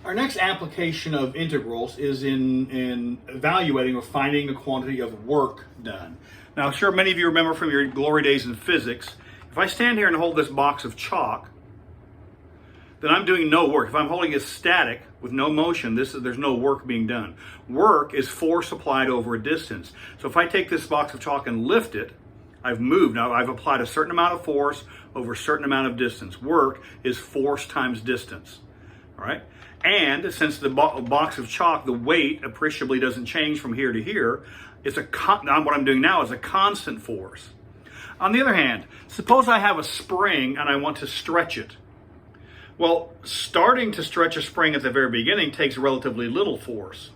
Our next application of integrals is in evaluating or finding the quantity of work done. Now, I'm sure many of you remember from your glory days in physics, if I stand here and hold this box of chalk, then I'm doing no work. If I'm holding it static with no motion, there's no work being done. Work is force applied over a distance. So if I take this box of chalk and lift it, I've moved. Now I've applied a certain amount of force over a certain amount of distance. Work is force times distance. All right? And since the box of chalk, the weight appreciably doesn't change from here to here, what I'm doing now is a constant force. On the other hand, suppose I have a spring and I want to stretch it. Well, starting to stretch a spring at the very beginning takes relatively little force.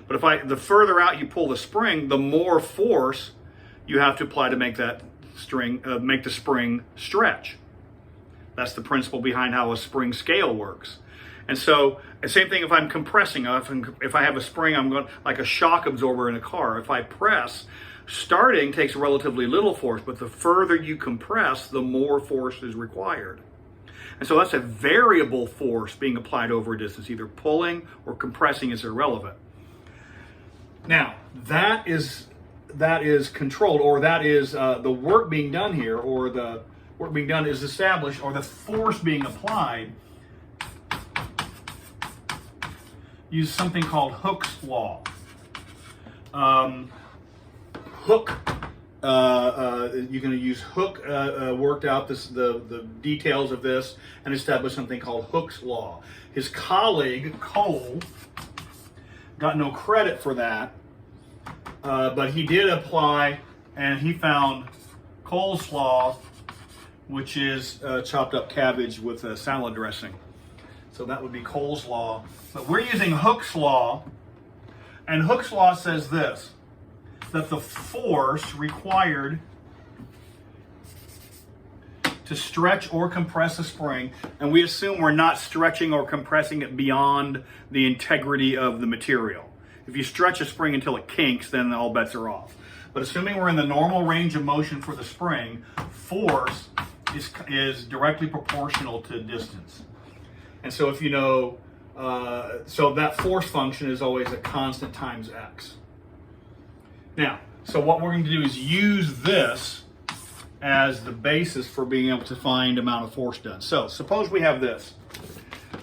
But the further out you pull the spring, the more force you have to apply to make the spring stretch. That's the principle behind how a spring scale works. And so, the same thing if I'm compressing. If I have a spring, I'm going like a shock absorber in a car. If I press, starting takes relatively little force, but the further you compress, the more force is required. And so that's a variable force being applied over a distance. Either pulling or compressing is irrelevant. Now, that is controlled, or that is the work being done here, or the work being done is established, or the force being applied, use something called Hooke's law. Hooke, you're going to use Hooke worked out the details of this and established something called Hooke's law. His colleague Cole got no credit for that, but he did apply, and he found Cole's law, which is chopped up cabbage with salad dressing. So that would be Cole's law. But we're using Hooke's law, and Hooke's law says this, that the force required to stretch or compress a spring, and we assume we're not stretching or compressing it beyond the integrity of the material. If you stretch a spring until it kinks, then all bets are off. But assuming we're in the normal range of motion for the spring, force is directly proportional to distance. And so if you know, so that force function is always a constant times x. Now, so what we're going to do is use this as the basis for being able to find amount of force done. So suppose we have this.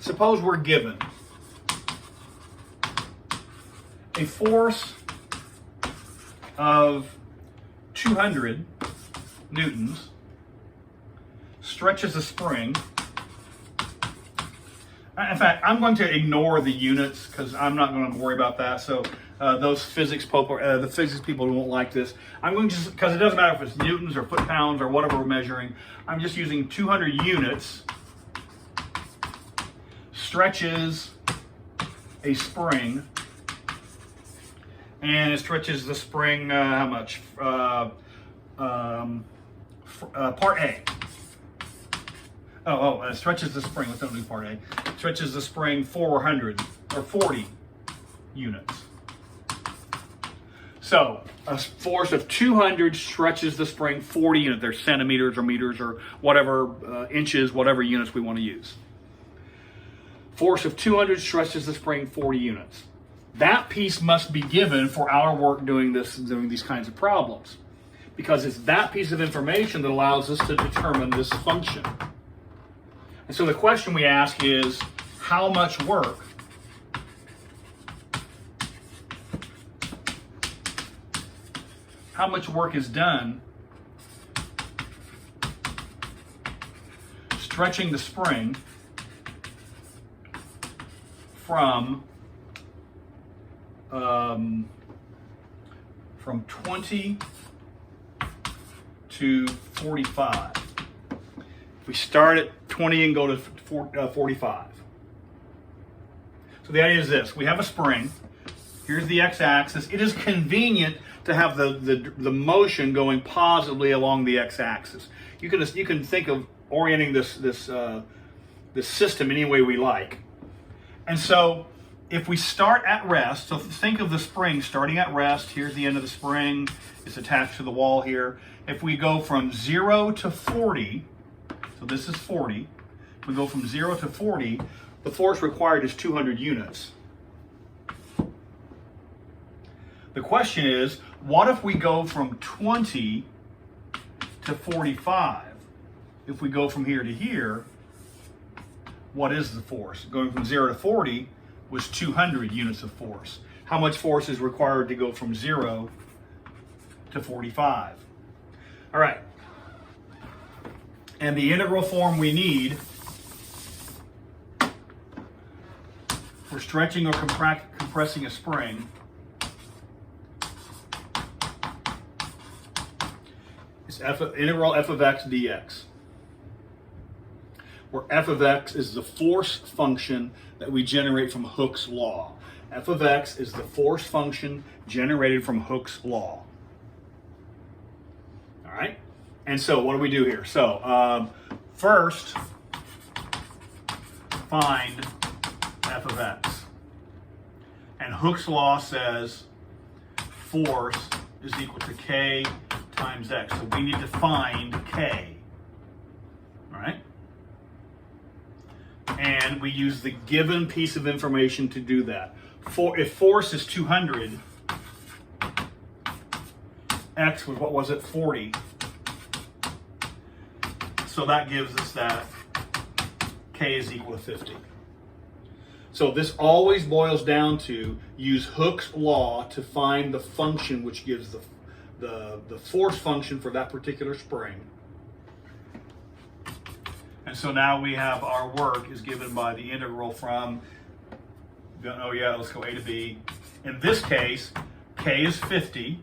Suppose we're given a force of 200 newtons, stretches a spring. In fact, I'm going to ignore the units because I'm not going to worry about that. So those physics people, the physics people won't like this. I'm going to just, because it doesn't matter if it's newtons or foot-pounds or whatever we're measuring, I'm just using 200 units, stretches a spring, and it stretches the spring, how much? Part A. It stretches the spring, let's don't do part A. Stretches the spring 400 or 40 units. So a force of 200 stretches the spring 40 units. They're centimeters or meters or whatever, inches, whatever units we want to use. Force of 200 stretches the spring 40 units. That piece must be given for our work doing these kinds of problems, because it's that piece of information that allows us to determine this function. And so the question we ask is, how much work is done stretching the spring from 20 to 45. If we start at 20 and go to 45. So the idea is this. We have a spring. Here's the x-axis. It is convenient to have the motion going positively along the x-axis. You can think of orienting this system any way we like. And so if we start at rest, so think of the spring starting at rest. Here's the end of the spring. It's attached to the wall here. If we go from 0 to 40, so this is 40. If we go from 0 to 40, the force required is 200 units. The question is, what if we go from 20 to 45? If we go from here to here, what is the force? Going from 0 to 40 was 200 units of force. How much force is required to go from 0 to 45? All right. And the integral form we need for stretching or compressing a spring is integral f of x dx, where f of x is the force function that we generate from Hooke's law. F of x is the force function generated from Hooke's law. All right? And so what do we do here? So first, find f of x. And Hooke's law says force is equal to k times x. So we need to find k. All right? And we use the given piece of information to do that. If force is 200, x was, what was it, 40. So that gives us that k is equal to 50. So this always boils down to use Hooke's law to find the function which gives the force function for that particular spring. And so now we have our work is given by the integral from, oh yeah, let's go a to b. In this case, k is 50.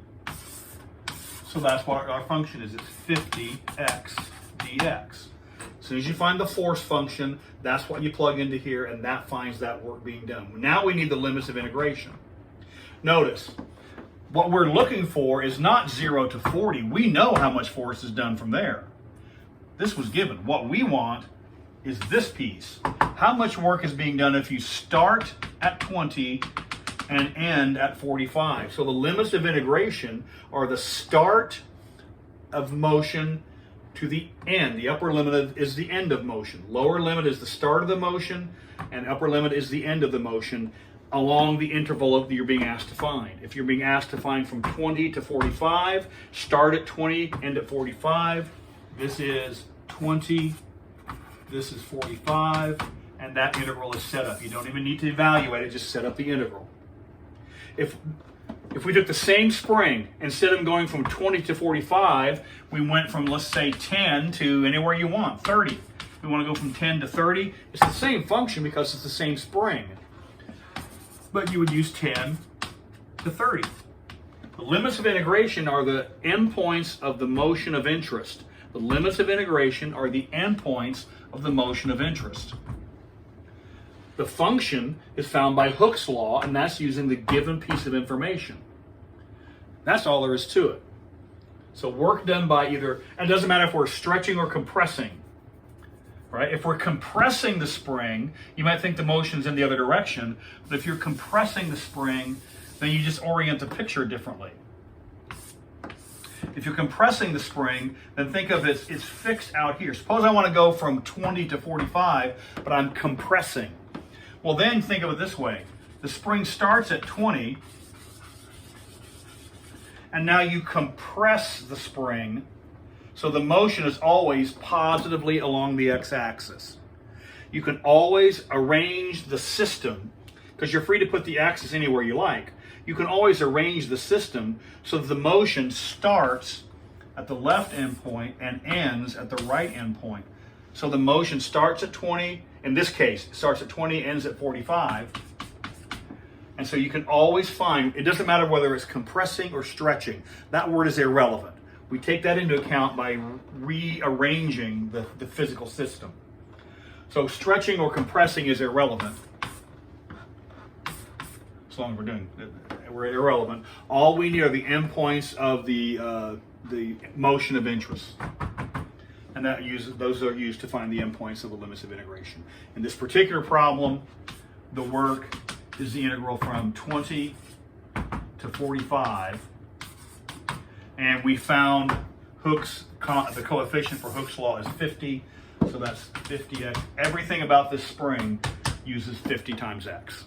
So that's what our function is. It's 50x dx. As soon as you find the force function, that's what you plug into here, and that finds that work being done. Now we need the limits of integration. Notice, what we're looking for is not 0 to 40. We know how much force is done from there. This was given. What we want is this piece. How much work is being done if you start at 20 and end at 45? So the limits of integration are the start of motion to the end. The upper limit is the end of motion. Lower limit is the start of the motion, and upper limit is the end of the motion along the interval that you're being asked to find. If you're being asked to find from 20 to 45, start at 20, end at 45. This is 20, this is 45, and that integral is set up. You don't even need to evaluate it, just set up the integral. If we took the same spring, instead of going from 20 to 45, we went from, let's say, 10 to anywhere you want, 30. We want to go from 10 to 30. It's the same function because it's the same spring. But you would use 10 to 30. The limits of integration are the endpoints of the motion of interest. The limits of integration are the endpoints of the motion of interest. The function is found by Hooke's law, and that's using the given piece of information. That's all there is to it. So work done by either, and it doesn't matter if we're stretching or compressing, right? If we're compressing the spring, you might think the motion's in the other direction, but if you're compressing the spring, then you just orient the picture differently. If you're compressing the spring, then think of it, it's fixed out here. Suppose I want to go from 20 to 45, but I'm compressing. Well, then think of it this way. The spring starts at 20, and now you compress the spring, so the motion is always positively along the x-axis. You can always arrange the system, because you're free to put the axis anywhere you like. You can always arrange the system so that the motion starts at the left endpoint and ends at the right endpoint. So the motion starts at 20, in this case, it starts at 20, ends at 45. And so you can always find, it doesn't matter whether it's compressing or stretching, that word is irrelevant. We take that into account by rearranging the physical system. So stretching or compressing is irrelevant. As long as we're irrelevant. All we need are the endpoints of the motion of interest. And those are used to find the endpoints of the limits of integration. In this particular problem, the work is the integral from 20 to 45. And we found the coefficient for Hooke's law is 50. So that's 50x. Everything about this spring uses 50 times x.